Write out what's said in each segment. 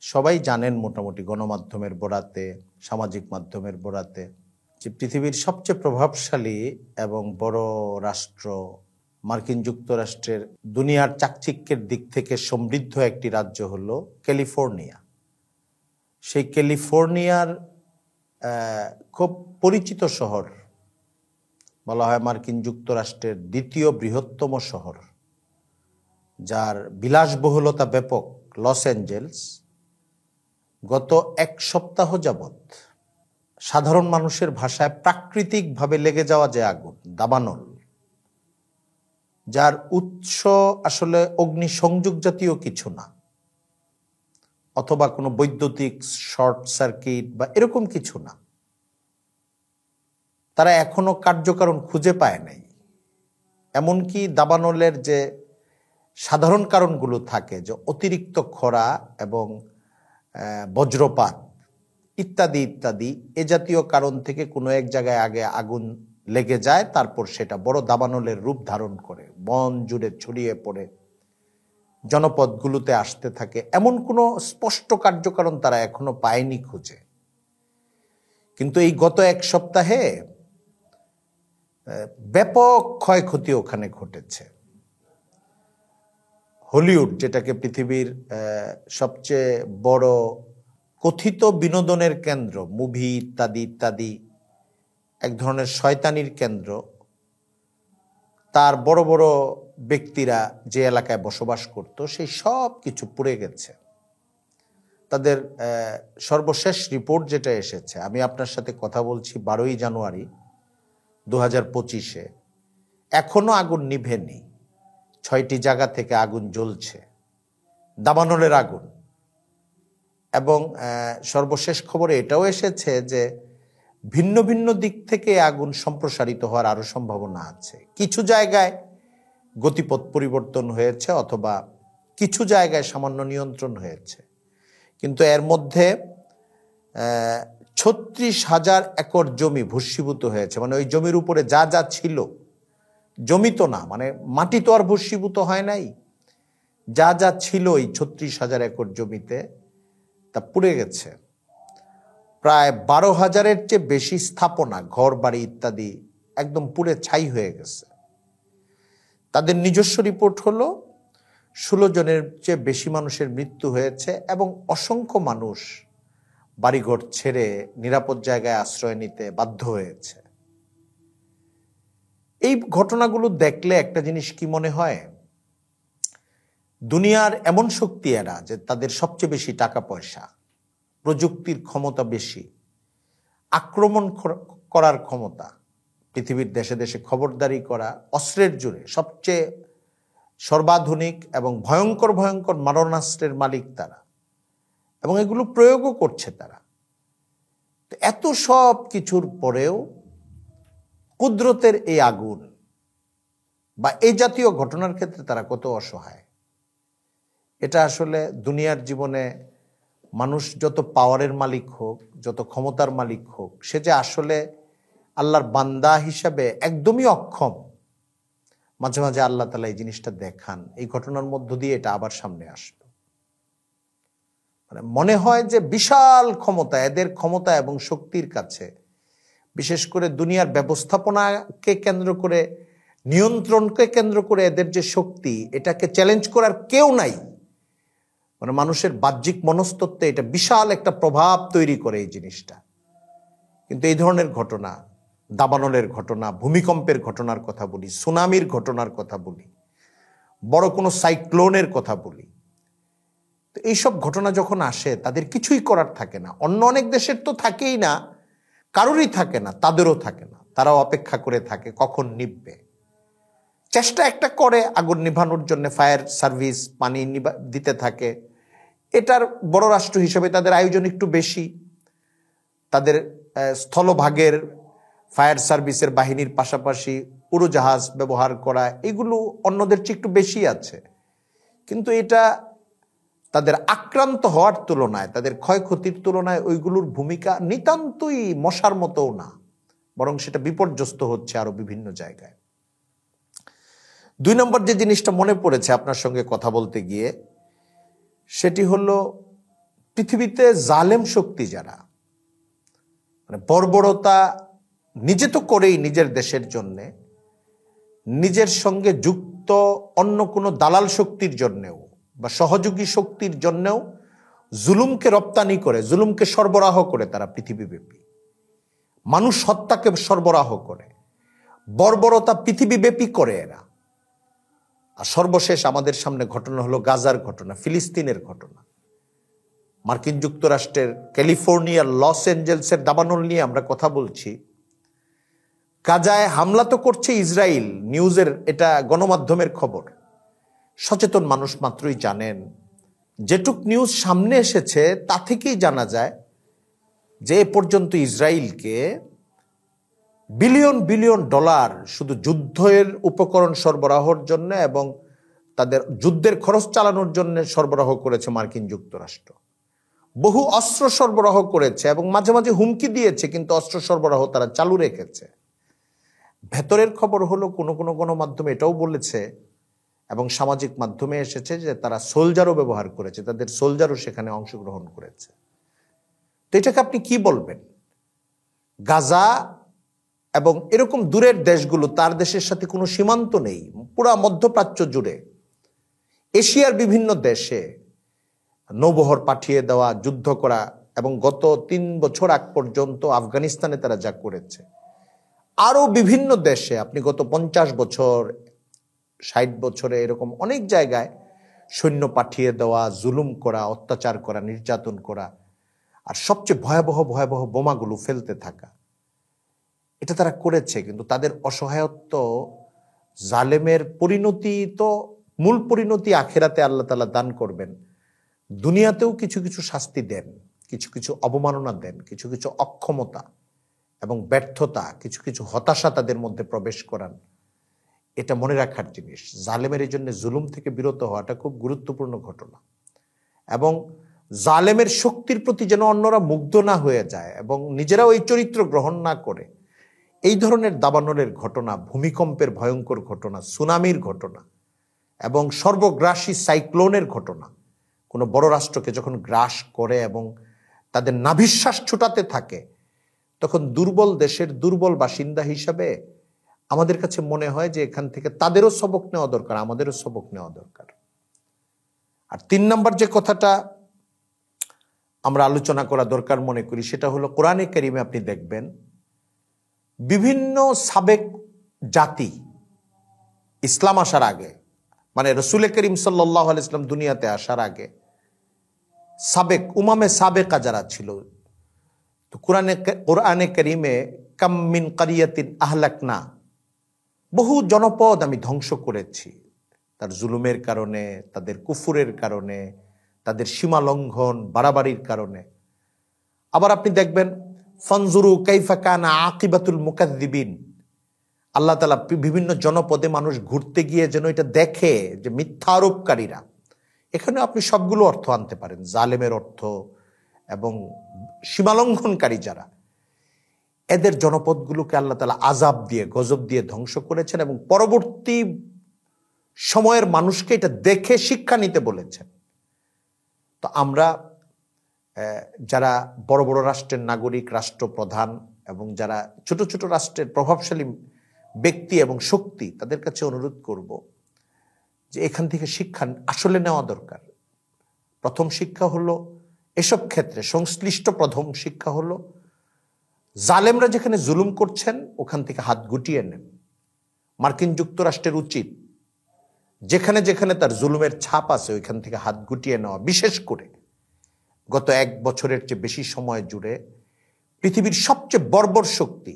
সবাই জানেন মোটামুটি গণমাধ্যমের বরাতে, সামাজিক মাধ্যমের বরাতে, যে পৃথিবীর সবচেয়ে প্রভাবশালী এবং বড় রাষ্ট্র মার্কিন যুক্তরাষ্ট্রের দুনিয়ার চাকচিক্যের দিক থেকে সমৃদ্ধ একটি রাজ্য হলো ক্যালিফোর্নিয়া। সেই ক্যালিফোর্নিয়ার খুব পরিচিত শহর, বলা হয় মার্কিন যুক্তরাষ্ট্রের দ্বিতীয় বৃহত্তম শহর, যার বিলাসবহুলতা ব্যাপক, লস অ্যাঞ্জেলস, গত এক সপ্তাহ যাবৎ সাধারণ মানুষের ভাষায় প্রাকৃতিকভাবে লেগে যাওয়া যে আগুন, দাবানল, যার উৎস আসলে অগ্নিসংযোগ জাতীয় কিছু না, অথবা কোনো বৈদ্যুতিক শর্ট সার্কিট বা এরকম কিছু না, তারা এখনো কার্যকারণ খুঁজে পায় নাই। এমনকি দাবানলের যে সাধারণ কারণগুলো থাকে, যে অতিরিক্ত খরা এবং বজ্রপাত ইত্যাদি ইত্যাদি, এ জাতীয় কারণ থেকে কোনো এক জায়গায় আগে আগুন লেগে যায়, তারপর সেটা বড় দাবানলের রূপ ধারণ করে বন জুড়ে ছড়িয়ে পড়ে জনপদগুলোতে আসতে থাকে, এমন কোনো স্পষ্ট কার্যকারণ তারা এখনো পায়নি খুঁজে। কিন্তু এই গত এক সপ্তাহে ব্যাপক ক্ষয়ক্ষতি ওখানে ঘটেছে। হলিউড, যেটাকে পৃথিবীর সবচেয়ে বড় কথিত বিনোদনের কেন্দ্র, মুভি ইত্যাদি ইত্যাদি, এক ধরনের শয়তানির কেন্দ্র, তার বড় বড় ব্যক্তিরা যে এলাকায় বসবাস করত, সেই সব কিছু পুড়ে গেছে। তাদের সর্বশেষ রিপোর্ট যেটা এসেছে, আমি আপনার সাথে কথা বলছি 12ই জানুয়ারি 2025-এ, এখনো আগুন নিভেনি। 6টি জায়গা থেকে আগুন জ্বলছে, দাবানলের আগুন। এবং সর্বশেষ খবরে এটাও এসেছে যে ভিন্ন ভিন্ন দিক থেকে আগুন সম্প্রসারিত হওয়ার আরো সম্ভাবনা আছে। কিছু জায়গায় গতিপথ পরিবর্তন হয়েছে, অথবা কিছু জায়গায় সামান্য নিয়ন্ত্রণ হয়েছে, কিন্তু এর মধ্যে 36,000 একর জমি ভস্মীভূত হয়েছে। মানে ওই জমির উপরে যা যা ছিল, জমি তো না, মানে মাটি তো আর ভস্মীভূত হয় নাই, যা যা ছিল এই 36,000 একর জমিতে তা পুড়ে গেছে। প্রায় 12,000-এর চেয়ে বেশি স্থাপনা, ঘর বাড়ি ইত্যাদি একদম পুড়ে ছাই হয়ে গেছে। তাদের নিজস্ব রিপোর্ট হলো 16 জনের চেয়ে বেশি মানুষের মৃত্যু হয়েছে, এবং অসংখ্য মানুষ বাড়িঘর ছেড়ে নিরাপদ জায়গায় আশ্রয় নিতে বাধ্য হয়েছে। এই ঘটনাগুলো দেখলে একটা জিনিস কি মনে হয়, দুনিয়ার এমন শক্তি এরা, যে তাদের সবচেয়ে বেশি টাকা পয়সা, প্রযুক্তির ক্ষমতা বেশি, আক্রমণ করার ক্ষমতা, পৃথিবীর দেশে দেশে খবরদারি করা, অস্ত্রের জোরে সবচেয়ে সর্বাধুনিক এবং ভয়ঙ্কর ভয়ঙ্কর মারণাস্ত্রের মালিক তারা, এবং এগুলো প্রয়োগও করছে তারা। তো এত সব কিছুর পরেও কুদরতের এই আগুন বা এই জাতীয় ঘটনার ক্ষেত্রে তারা কত অসহায়। এটা আসলে দুনিয়ার জীবনে মানুষ যত পাওয়ারের মালিক হোক, যত ক্ষমতার মালিক হোক, সে যে আসলে আল্লাহর বান্দা হিসাবে একদমই অক্ষম। মাঝে মাঝে আল্লাহ তাআলা এই জিনিসটা দেখান। এই ঘটনার মধ্য দিয়ে এটা আবার সামনে আসলো। মানে মনে হয় যে বিশাল ক্ষমতা, এদের ক্ষমতা এবং শক্তির কাছে, বিশেষ করে দুনিয়ার ব্যবস্থাপনাকে কেন্দ্র করে, নিয়ন্ত্রণকে কেন্দ্র করে এদের যে শক্তি, এটাকে চ্যালেঞ্জ করার কেউ নাই। মানে মানুষের বাহ্যিক মনস্তত্ত্বে এটা বিশাল একটা প্রভাব তৈরি করে এই জিনিসটা। কিন্তু এই ধরনের ঘটনা, দাবানলের ঘটনা, ভূমিকম্পের ঘটনার কথা বলি, সুনামির ঘটনার কথা বলি, বড় কোনো সাইক্লোনের কথা বলি, তো এইসব ঘটনা যখন আসে তাদের কিছুই করার থাকে না। অন্য অনেক দেশের তো থাকেই না, কারোরই থাকে না, তাদেরও থাকে না। তারাও অপেক্ষা করে থাকে কখন নিভবে। চেষ্টা একটা করে আগুন নিভানোর জন্য, ফায়ার সার্ভিস পানি দিতে থাকে। এটার বড় রাষ্ট্র হিসেবে তাদের আয়োজন একটু বেশি। তাদের স্থলভাগের ফায়ার সার্ভিসের বাহিনীর পাশাপাশি উড়োজাহাজ ব্যবহার করা, এগুলো অন্যদের চেয়ে একটু বেশি আছে। কিন্তু এটা তাদের আক্রান্ত হওয়ার তুলনায়, তাদের ক্ষয়ক্ষতির তুলনায় ওইগুলোর ভূমিকা নিতান্তই মশার মতোও না, বরং সেটা বিপর্যস্ত হচ্ছে আরো বিভিন্ন জায়গায়। 2 নম্বর যে জিনিসটা মনে পড়েছে আপনার সঙ্গে কথা বলতে গিয়ে, সেটি হলো পৃথিবীতে জালেম শক্তি যারা, মানে বর্বরতা নিজে তো করেই নিজের দেশের জন্যে, নিজের সঙ্গে যুক্ত অন্য কোনো দালাল শক্তির জন্যেও বা সহযোগী শক্তির জন্যেও জুলুমকে রপ্তানি করে, জুলুমকে সরবরাহ করে তারা পৃথিবীব্যাপী, মানুষ হত্যাকে সরবরাহ করে, বর্বরতা পৃথিবীব্যাপী করে এরা। আর সর্বশেষ আমাদের সামনে ঘটনা হলো গাজার ঘটনা, ফিলিস্তিনের ঘটনা। মার্কিন যুক্তরাষ্ট্রের ক্যালিফোর্নিয়ার লস অ্যাঞ্জেলসের দাবানল নিয়ে আমরা কথা বলছি। গাজায় হামলা তো করছে ইসরায়েল, নিউজের এটা গণমাধ্যমের খবর। সচেতন মানুষ মাত্রই জানেন, যেটুক নিউজ সামনে এসেছে তা থেকেই জানা যায় যে এ পর্যন্ত ইসরায়েলকে বিলিয়ন বিলিয়ন ডলার শুধু যুদ্ধের উপকরণ সরবরাহের জন্য এবং তাদের যুদ্ধের খরচ চালানোর জন্য সরবরাহ করেছে মার্কিন যুক্তরাষ্ট্র। বহু অস্ত্র সরবরাহ করেছে এবং মাঝে মাঝে হুমকি দিয়েছে, কিন্তু অস্ত্র সরবরাহ তারা চালু রেখেছে। ভেতরের খবর হলো কোনো কোনো গণমাধ্যমে এটাও বলেছে এবং সামাজিক মাধ্যমে এসেছে যে তারা সোলজারও ব্যবহার করেছে, তাদের সোলজারও সেখানে অংশগ্রহণ করেছে। তো এটাকে আপনি কি বলবেন? গাজা এবং এরকম দূরের দেশগুলো, তার দেশের সাথে কোনো সীমান্ত নেই, পুরা মধ্যপ্রাচ্য জুড়ে এশিয়ার বিভিন্ন দেশে নৌবহর পাঠিয়ে দেওয়া, যুদ্ধ করা, এবং গত 3 বছর আগ পর্যন্ত আফগানিস্তানে তারা যা করেছে, আরো বিভিন্ন দেশে আপনি গত 50 বছর 60 বছরে এরকম অনেক জায়গায় সৈন্য পাঠিয়ে দেওয়া, জুলুম করা, অত্যাচার করা, নির্যাতন করা, আর সবচেয়ে ভয়াবহ ভয়াবহ বোমাগুলো ফেলতে থাকা, এটা তারা করেছে। কিন্তু তাদের অসহায়ত্ব, জালেমের পরিণতি তো, মূল পরিণতি আখেরাতে আল্লাহ তাআলা দান করবেন। দুনিয়াতেও কিছু কিছু শাস্তি দেন, কিছু কিছু অবমাননা দেন, কিছু কিছু অক্ষমতা এবং ব্যর্থতা, কিছু কিছু হতাশা তাদের মধ্যে প্রবেশ করান। এটা মনে রাখার জিনিস। জালেমের এই জন্য জুলুম থেকে বিরত হওয়াটা খুব গুরুত্বপূর্ণ ঘটনা, এবং জালেমের শক্তির প্রতি যেন অন্যরা মুগ্ধ না হয়ে যায় এবং নিজেরাও এই চরিত্র গ্রহণ না করে। এই ধরনের দাবানলের ঘটনা, ভূমিকম্পের ভয়ঙ্কর ঘটনা, সুনামির ঘটনা এবং সর্বগ্রাসী সাইক্লোনের ঘটনা কোনো বড় রাষ্ট্রকে যখন গ্রাস করে এবং তাদের নাভিশ্বাস ছুটাতে থাকে, তখন দুর্বল দেশের দুর্বল বাসিন্দা হিসাবে আমাদের কাছে মনে হয় যে এখান থেকে তাদেরও সবক নেওয়া দরকার, আমাদেরও সবক নেওয়া দরকার। আর 3 নম্বর যে কথাটা আমরা আলোচনা করা দরকার মনে করি, সেটা হলো কোরআনে কারিমে আপনি দেখবেন বিভিন্ন সাবেক জাতি ইসলাম আসার আগে, মানে রসুল করিম সাল্লাল্লাহু আলাইহি ওয়াসাল্লাম দুনিয়াতে আসার আগে সাবেক উমামে সাবেকা যারা ছিল, তো কোরআনে কারিমে কাম মিন কারিয়াতিন আহলাকনা, বহু জনপদ আমি ধ্বংস করেছি তার জুলুমের কারণে, তাদের কুফুরের কারণে, তাদের সীমা লঙ্ঘন বাড়াবাড়ির কারণে। আবার আপনি দেখবেন ফানজুরু কাইফা কানা আকিবাতুল মুকাদ্দিবিন, আল্লাহ তাআলা বিভিন্ন জনপদে মানুষ ঘুরতে গিয়ে যেন এটা দেখে যে মিথ্যা আরোপকারীরা, এখানে আপনি সবগুলো অর্থ আনতে পারেন, জালেমের অর্থ এবং সীমালঙ্ঘনকারী যারা, এদের জনপদগুলোকে আল্লাহ তাআলা আযাব দিয়ে, গজব দিয়ে ধ্বংস করেছেন এবং পরবর্তী সময়ের মানুষকে এটা দেখে শিক্ষা নিতে বলেছেন। তো আমরা যারা বড় বড় রাষ্ট্রের নাগরিক, রাষ্ট্রপ্রধান এবং যারা ছোট ছোট রাষ্ট্রের প্রভাবশালী ব্যক্তি এবং শক্তি, তাদের কাছে অনুরোধ করব যে এখান থেকে শিক্ষা আসলে নেওয়া দরকার। প্রথম শিক্ষা হলো, এসব ক্ষেত্রে সংশ্লিষ্ট প্রথম শিক্ষা হলো, জালেমরা যেখানে জুলুম করছেন ওখান থেকে হাত গুটিয়ে নেন। মার্কিন যুক্তরাষ্ট্রের উচিত যেখানে যেখানে তার জুলুমের ছাপ আছে ওইখান থেকে হাত গুটিয়ে নেওয়া। বিশেষ করে গত 1 বছরের চেয়ে বেশি সময় জুড়ে পৃথিবীর সবচেয়ে বর্বর শক্তি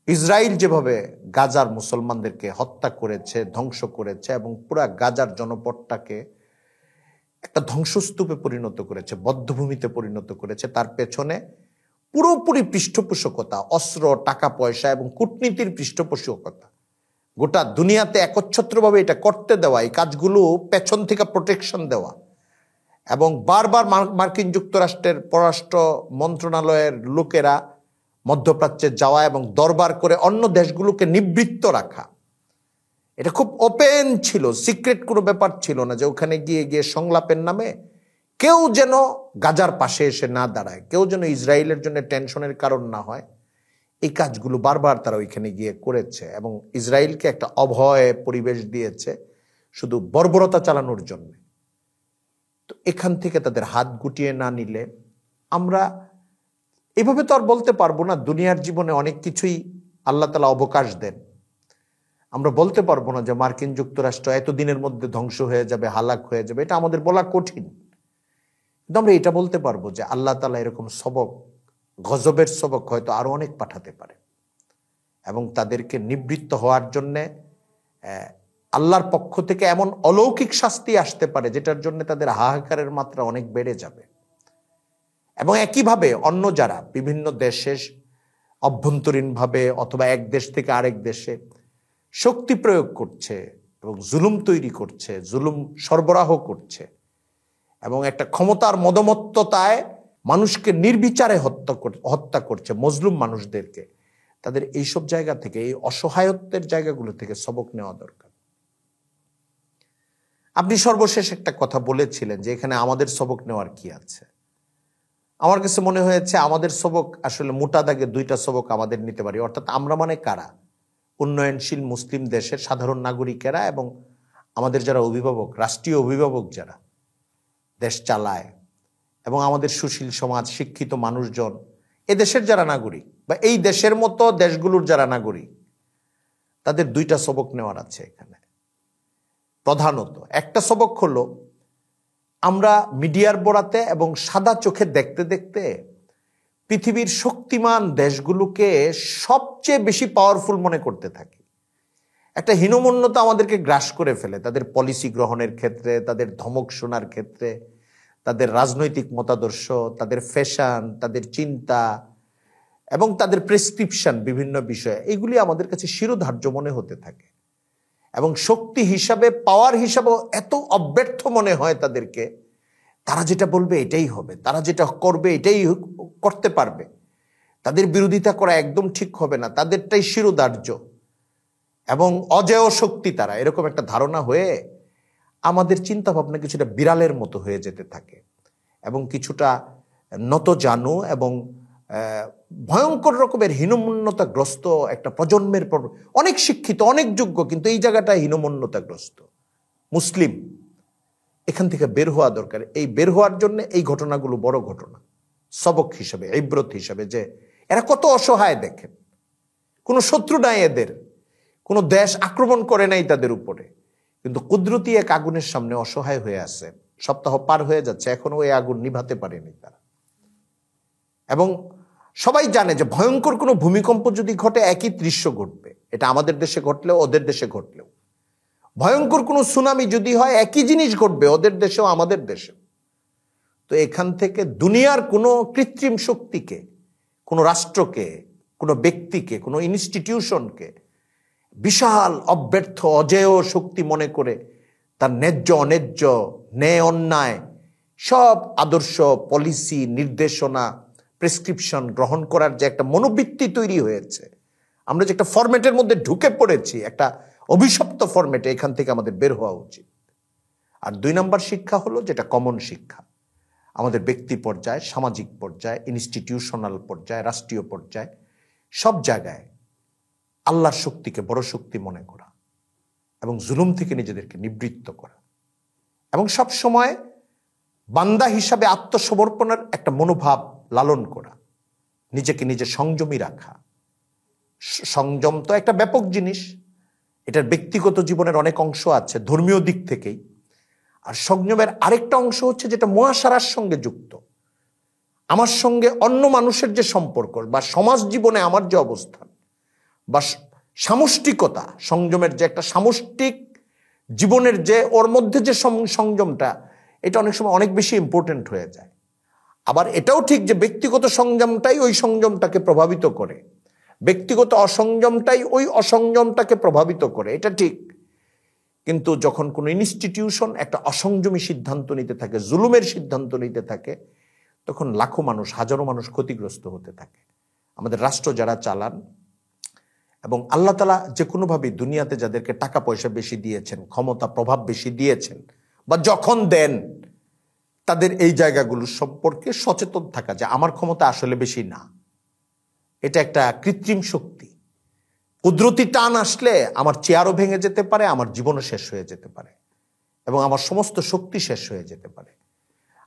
ইসরায়েল যেভাবে গাজার মুসলমানদেরকে হত্যা করেছে, ধ্বংস করেছে এবং পুরা গাজার জনপদটাকে একটা ধ্বংসস্তূপে পরিণত করেছে, বধ্যভূমিতে পরিণত করেছে, তার পেছনে পুরোপুরি পৃষ্ঠপোষকতা, অস্ত্র, টাকা পয়সা এবং কূটনীতির পৃষ্ঠপোষকতা, গোটা দুনিয়াতে একচ্ছত্রভাবে এটা করতে দেওয়া, এই কাজগুলো পেছন থেকে প্রোটেকশন দেওয়া এবং বারবার মার্কিন যুক্তরাষ্ট্রের পররাষ্ট্র মন্ত্রণালয়ের লোকেরা মধ্যপ্রাচ্যে যাওয়া এবং দরবার করে অন্য দেশগুলোকে নিবৃত্ত রাখা, এটা খুব ওপেন ছিল, সিক্রেট কোনো ব্যাপার ছিল না যে ওখানে গিয়ে গিয়ে সংলাপের নামে কেউ যেন গাজার পাশে এসে না দাঁড়ায়, কেউ যেন ইসরায়েলের জন্য টেনশনের কারণ না হয়, এই কাজগুলো বারবার তারা ওইখানে গিয়ে করেছে এবং ইসরায়েলকে একটা অভয় পরিবেশ দিয়েছে শুধু বর্বরতা চালানোর জন্য। তো এখান থেকে তাদের হাত গুটিয়ে না নিলে আমরা এভাবে তো আর বলতে পারবো না দুনিয়ার জীবনে অনেক কিছুই আল্লাহ তাআলা অবকাশ দেন। আমরা বলতে পারবো না যে মার্কিন যুক্তরাষ্ট্র এতদিনের মধ্যে ধ্বংস হয়ে যাবে, হালাক হয়ে যাবে, এটা আমাদের বলা কঠিন। কিন্তু আমরা এটা বলতে পারবো যে আল্লাহ তাআলা এরকম সবক, গজবের সবক হয়তো আরো অনেক পাঠাতে পারে এবং তাদেরকে নিবৃত্ত হওয়ার জন্যে আল্লাহর পক্ষ থেকে এমন অলৌকিক শাস্তি আসতে পারে যেটার জন্য তাদের হাহাকারের মাত্রা অনেক বেড়ে যাবে। এবং একইভাবে অন্য যারা বিভিন্ন দেশে অভ্যন্তরীণভাবে অথবা এক দেশ থেকে আরেক দেশে শক্তি প্রয়োগ করছে এবং জুলুম তৈরি করছে, জুলুম সরবরাহ করছে এবং একটা ক্ষমতার মদমত্ততায় মানুষকে নির্বিচারে হত্যা করছে, মজলুম মানুষদেরকে, তাদের এইসব জায়গা থেকে, এই অসহায়ত্বের জায়গাগুলো থেকে সবক নেওয়া দরকার। আপনি সর্বশেষ একটা কথা বলেছিলেন যে এখানে আমাদের সবক নেওয়ার কি আছে। আমার কাছে মনে হয়েছে আমাদের সবক আসলে মোটা দাগে দুইটা সবক আমাদের নিতে পারি। অর্থাৎ আমরা মানে কারা? উন্নয়নশীল মুসলিম দেশের সাধারণ নাগরিকেরা এবং আমাদের যারা অভিভাবক, রাষ্ট্রীয় অভিভাবক যারা দেশ চালায় এবং আমাদের সুশীল সমাজ, শিক্ষিত মানুষজন, এ দেশের যারা নাগরিক বা এই দেশের মতো দেশগুলোর যারা নাগরিক, তাদের দুইটা সবক নেওয়ার আছে এখানে। প্রধানত একটা সবক হলো আমরা মিডিয়ার বরাতে এবং সাদা চোখে দেখতে দেখতে পৃথিবীর শক্তিমান দেশগুলোকে সবচেয়ে বেশি পাওয়ারফুল মনে করতে থাকি। একটা হীনমন্যতা আমাদেরকে গ্রাস করে ফেলে তাদের পলিসি গ্রহণের ক্ষেত্রে, তাদের ধমক শোনার ক্ষেত্রে, তাদের রাজনৈতিক মতাদর্শ, তাদের ফ্যাশন, তাদের চিন্তা এবং তাদের প্রেসক্রিপশন বিভিন্ন বিষয়ে, এগুলি আমাদের কাছে শিরোধার্য মনে হতে থাকে এবং শক্তি হিসাবে, পাওয়ার হিসাবে এত অব্যর্থ মনে হয় তাদেরকে। তারা যেটা বলবে এটাই হবে, তারা যেটা করবে এটাই করতে পারবে, তাদের বিরোধিতা করা একদম ঠিক হবে না, তাদেরটাই শিরোধার্য এবং অজেয় শক্তি তারা, এরকম একটা ধারণা হয়ে আমাদের চিন্তা ভাবনা কিছুটা বিড়ালের মতো হয়ে যেতে থাকে এবং কিছুটা নত জানু এবং ভয়ঙ্কর রকমের হীনমন্যতাগ্রস্ত একটা প্রজন্মের পর, অনেক শিক্ষিত, অনেক যোগ্য, কিন্তু এই জায়গাটা হীনমন্যতাগ্রস্ত মুসলিম। এখান থেকে বের হওয়া দরকার। এই বের হওয়ার জন্য এই ঘটনাগুলো বড় ঘটনা, সবক হিসাবে, ইবরত হিসাবে, যে এরা কত অসহায়। দেখেন, কোনো শত্রু নাই এদের, কোনো দেশ আক্রমণ করে নাই তাদের উপরে, কিন্তু কুদরতি এক আগুনের সামনে অসহায় হয়ে আছে। সপ্তাহ পার হয়ে যাচ্ছে, এখনো ওই আগুন নিভাতে পারেনি তারা। এবং সবাই জানে যে ভয়ঙ্কর কোনো ভূমিকম্প যদি ঘটে একই দৃশ্য ঘটবে, এটা আমাদের দেশে ঘটলেও ওদের দেশে ঘটলেও। ভয়ঙ্কর কোনো সুনামি যদি হয় একই জিনিস ঘটবে ওদের দেশেও আমাদের দেশেও। তো এখান থেকে দুনিয়ার কোনো কৃত্রিম শক্তিকে, কোনো রাষ্ট্রকে, কোনো ব্যক্তিকে, কোনো ইনস্টিটিউশনকে বিশাল অব্যর্থ অজেয় শক্তি মনে করে তার ন্যায্য অন্যায্য, ন্যায় অন্যায় সব আদর্শ, পলিসি, নির্দেশনা, প্রেসক্রিপশন গ্রহণ করার যে একটা মনোবৃত্তি তৈরি হয়েছে, আমরা যে একটা ফরম্যাটের মধ্যে ঢুকে পড়েছি, একটা অভিশপ্ত ফরম্যাটে, এখান থেকে আমাদের বের হওয়া উচিত। আর 2 নম্বর শিক্ষা হলো যেটা কমন শিক্ষা, আমাদের ব্যক্তি পর্যায়ে, সামাজিক পর্যায়ে, ইনস্টিটিউশনাল পর্যায়ে, রাষ্ট্রীয় পর্যায়ে, সব জায়গায় আল্লাহর শক্তিকে বড় শক্তি মনে করা এবং জুলুম থেকে নিজেদেরকে নিবৃত্ত করা এবং সব সময় বান্দা হিসাবে আত্মসমর্পণের একটা মনোভাব লালন করা, নিজেকে নিজে সংযমী রাখা। সংযম তো একটা ব্যাপক জিনিস, এটার ব্যক্তিগত জীবনের অনেক অংশ আছে ধর্মীয় দিক থেকেই। আর সংযমের আরেকটা অংশ হচ্ছে যেটা মহাসারার সঙ্গে যুক্ত, আমার সঙ্গে অন্য মানুষের যে সম্পর্ক বা সমাজ জীবনে আমার যে অবস্থান বা সামষ্টিকতা, সংযমের যে একটা সামষ্টিক জীবনের যে ওর মধ্যে যে সংযমটা, এটা অনেক সময় অনেক বেশি ইম্পর্টেন্ট হয়ে যায়। আবার এটাও ঠিক যে ব্যক্তিগত সংযমটাই ওই সংযমটাকে প্রভাবিত করে, ব্যক্তিগত অসংযমটাই ওই অসংযমটাকে প্রভাবিত করে, এটা ঠিক। কিন্তু যখন কোনো ইনস্টিটিউশন একটা অসংযমী সিদ্ধান্ত নিতে থাকে, জুলুমের সিদ্ধান্ত নিতে থাকে, তখন লাখো মানুষ, হাজারো মানুষ ক্ষতিগ্রস্ত হতে থাকে। আমাদের রাষ্ট্র যারা চালান এবং আল্লাহ তাআলা যে কোনোভাবেই দুনিয়াতে যাদেরকে টাকা পয়সা বেশি দিয়েছেন, ক্ষমতা প্রভাব বেশি দিয়েছেন বা যখন দেন, তাদের এই জায়গাগুলো সম্পর্কে সচেতন থাকা যে আমার ক্ষমতা আসলে বেশি না, এটা একটা কৃত্রিম শক্তি। কুদরতি টান আসলে আমার চেয়ারও ভেঙে যেতে পারে, আমার জীবনও শেষ হয়ে যেতে পারে এবং আমার সমস্ত শক্তি শেষ হয়ে যেতে পারে।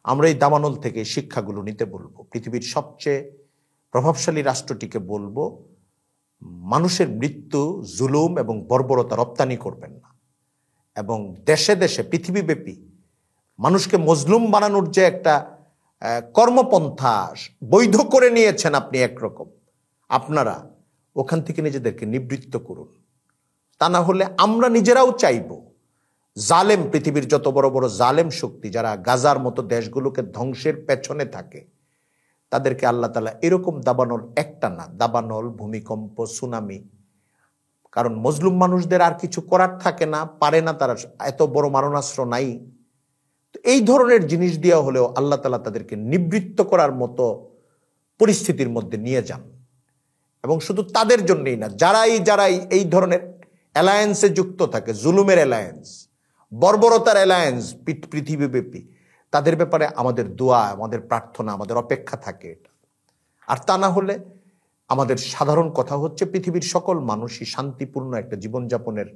আমরা এই দামানল থেকে শিক্ষাগুলো নিতে বলবো। পৃথিবীর সবচেয়ে প্রভাবশালী রাষ্ট্রটিকে বলবো, মানুষের মৃত্যু, জুলুম এবং বর্বরতা রপ্তানি করবেন না, এবং দেশে দেশে পৃথিবীব্যাপী মানুষকে মজলুম বানানোর যে একটা কর্মপন্থা বৈধ করে নিয়েছেন আপনি, একরকম আপনারা ওখান থেকে নিজেদেরকে নিবৃত্ত করুন। তা না হলে আমরা নিজেরাও চাইব জালেম, পৃথিবীর যত বড় বড় জালেম শক্তি যারা গাজার মতো দেশগুলোকে ধ্বংসের পেছনে থাকে, তাদেরকে আল্লাহ তাআলা এরকম দাবানল, একটা না, দাবানল, ভূমিকম্প, সুনামি, কারণ মজলুম মানুষদের আর কিছু করার থাকে না, পারে না, তারা এত বড় মারণাস্ত্র নাই। তো এই ধরনের জিনিস দিয়া হলেও আল্লাহ তাআলা তাদেরকে নিবৃত্ত করার মতো পরিস্থিতির মধ্যে নিয়ে যান। এবং শুধু তাদের জন্যই না, যারাই এই ধরনের অ্যালায়েন্সে যুক্ত থাকে, জুলুমের অ্যালায়েন্স, বর্বরতার অ্যালায়েন্স পৃথিবীব্যাপী, তাদের ব্যাপারে আমাদের দোয়া, আমাদের প্রার্থনা, আমাদের অপেক্ষা থাকে এটা। আর তা না হলে আমাদের সাধারণ কথা হচ্ছে পৃথিবীর সকল মানুষই শান্তিপূর্ণ একটা জীবনযাপনের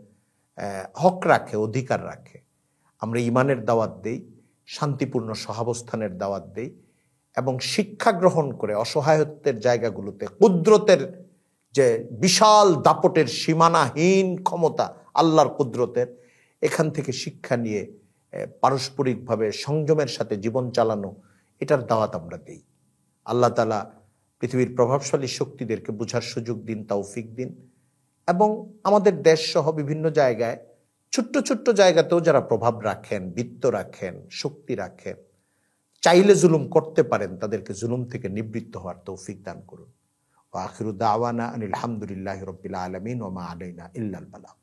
হক রাখে, অধিকার রাখে। আমরা ইমানের দাওয়াত দেই, শান্তিপূর্ণ সহাবস্থানের দাওয়াত দেই এবং শিক্ষা গ্রহণ করে অসহায়ত্বের জায়গাগুলোতে কুদরতের যে বিশাল দাপটের সীমানাহীন ক্ষমতা, আল্লাহর কুদরতের, এখান থেকে শিক্ষা নিয়ে পারস্পরিকভাবে সংযমের সাথে জীবন চালানো, এটার দাওয়াত আমরা দেই। আল্লাহ তাআলা পৃথিবীর প্রভাবশালী শক্তিদেরকে বোঝার সুযোগ দিন, তৌফিক দিন, এবং আমাদের দেশ সহ বিভিন্ন জায়গায়, ছোট্ট ছোট্ট জায়গাতেও যারা প্রভাব রাখেন, বিত্ত রাখেন, শক্তি রাখেন, চাইলে জুলুম করতে পারেন, তাদেরকে জুলুম থেকে নিবৃত্ত হওয়ার তৌফিক দান করুন। ওয়া আখিরু দাওয়ানা আনিল হামদুলিল্লাহি রাব্বিল আলামিন ওয়া মা আলাইনা ইল্লাল বালাগ।